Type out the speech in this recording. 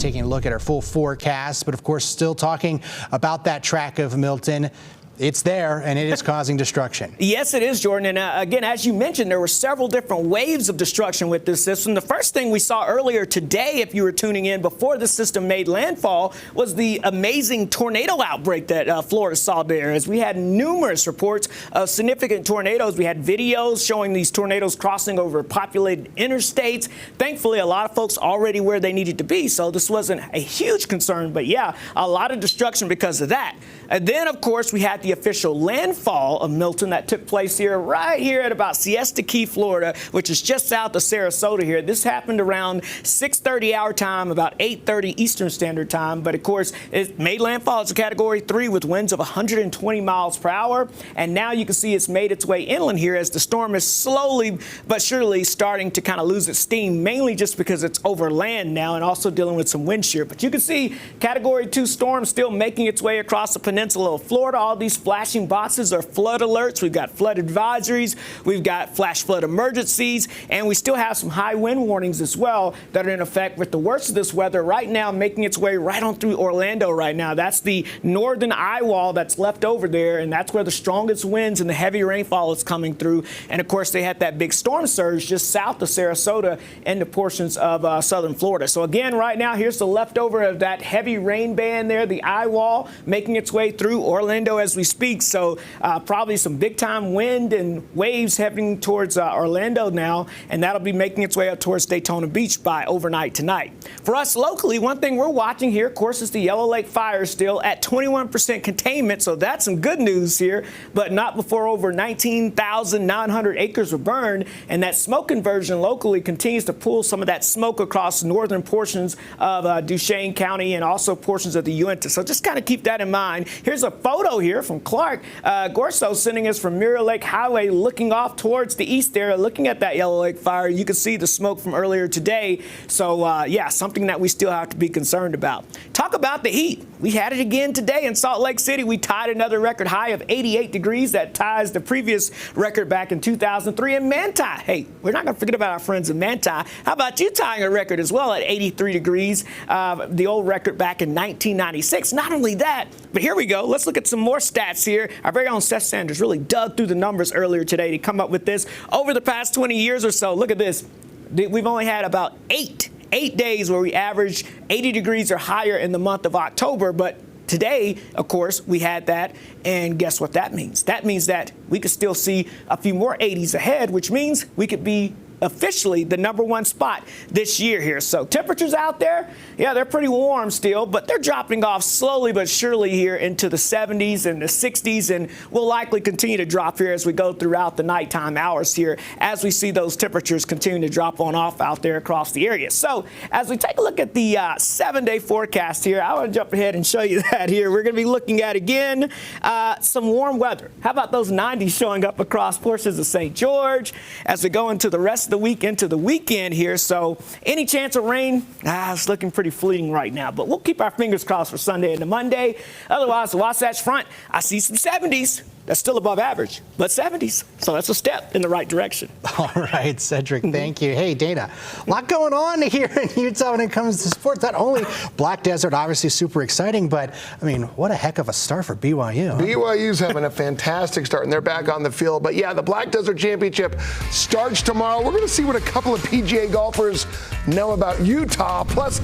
taking a look at our full forecast, but of course still talking about that track of Milton. It's there, and it is causing destruction. Yes, it is, Jordan. And again, as you mentioned, there were several different waves of destruction with this system. The first thing we saw earlier today, if you were tuning in before the system made landfall, was the amazing tornado outbreak that Florida saw there. As we had numerous reports of significant tornadoes. We had videos showing these tornadoes crossing over populated interstates. Thankfully, a lot of folks already where they needed to be, so this wasn't a huge concern. But yeah, a lot of destruction because of that. And then, of course, we had the official landfall of Milton that took place right here at about Siesta Key, Florida, which is just south of Sarasota here. This happened around 6:30 our time, about 8:30 Eastern Standard Time. But, of course, it made landfall as a Category 3 with winds of 120 miles per hour. And now you can see it's made its way inland here as the storm is slowly but surely starting to kind of lose its steam, mainly just because it's over land now and also dealing with some wind shear. But you can see Category 2 storm still making its way across the peninsula of Florida. All these flashing boxes are flood alerts. We've got flood advisories. We've got flash flood emergencies. And we still have some high wind warnings as well that are in effect, with the worst of this weather right now making its way right on through Orlando right now. That's the northern eye wall that's left over there, and that's where the strongest winds and the heavy rainfall is coming through. And, of course, they had that big storm surge just south of Sarasota into portions of southern Florida. So, again, right now, here's the leftover of that heavy rain band there, the eye wall, making its way through Orlando as we speak. So probably some big time wind and waves heading towards Orlando now, and that'll be making its way up towards Daytona Beach by overnight tonight. For us locally, one thing we're watching here, of course, is the Yellow Lake fire still at 21% containment. So that's some good news here, but not before over 19,900 acres were burned. And that smoke conversion locally continues to pull some of that smoke across northern portions of Duchesne County and also portions of the Uinta. So just kind of keep that in mind. Here's a photo here from Clark Gorso sending us from Mirror Lake Highway, looking off towards the east there, looking at that Yellow Lake fire. You can see the smoke from earlier today. So, yeah, something that we still have to be concerned about. Talk about the heat. We had it again today in Salt Lake City. We tied another record high of 88 degrees. That ties the previous record back in 2003. And Manti, hey, we're not going to forget about our friends in Manti. How about you tying a record as well at 83 degrees, the old record back in 1996. Not only that, but here we go. Let's look at some more stats here. Our very own Seth Sanders really dug through the numbers earlier today to come up with this. Over the past 20 years or so, look at this. We've only had about eight days where we averaged 80 degrees or higher in the month of October. But today, of course, we had that. And guess what that means? That means that we could still see a few more 80s ahead, which means we could be officially the #1 spot this year here. So temperatures out there, yeah, they're pretty warm still, but they're dropping off slowly but surely here into the 70s and the 60s, and will likely continue to drop here as we go throughout the nighttime hours here as we see those temperatures continue to drop on off out there across the area. So as we take a look at the 7-day forecast here, I want to jump ahead and show you that here. We're going to be looking at, again, some warm weather. How about those 90s showing up across portions of St. George as we go into the rest of the week, into the weekend here? So any chance of rain? It's looking pretty fleeting right now, but we'll keep our fingers crossed for Sunday into Monday. Otherwise, the Wasatch Front, I see some 70s. That's still above average, but 70s. So that's a step in the right direction. All right, Cedric, thank you. Hey, Dana, a lot going on here in Utah when it comes to sports. Not only Black Desert, obviously super exciting, but, I mean, what a heck of a start for BYU. BYU's having a fantastic start, and they're back on the field. But, yeah, the Black Desert Championship starts tomorrow. We're going to see what a couple of PGA golfers know about Utah. Plus,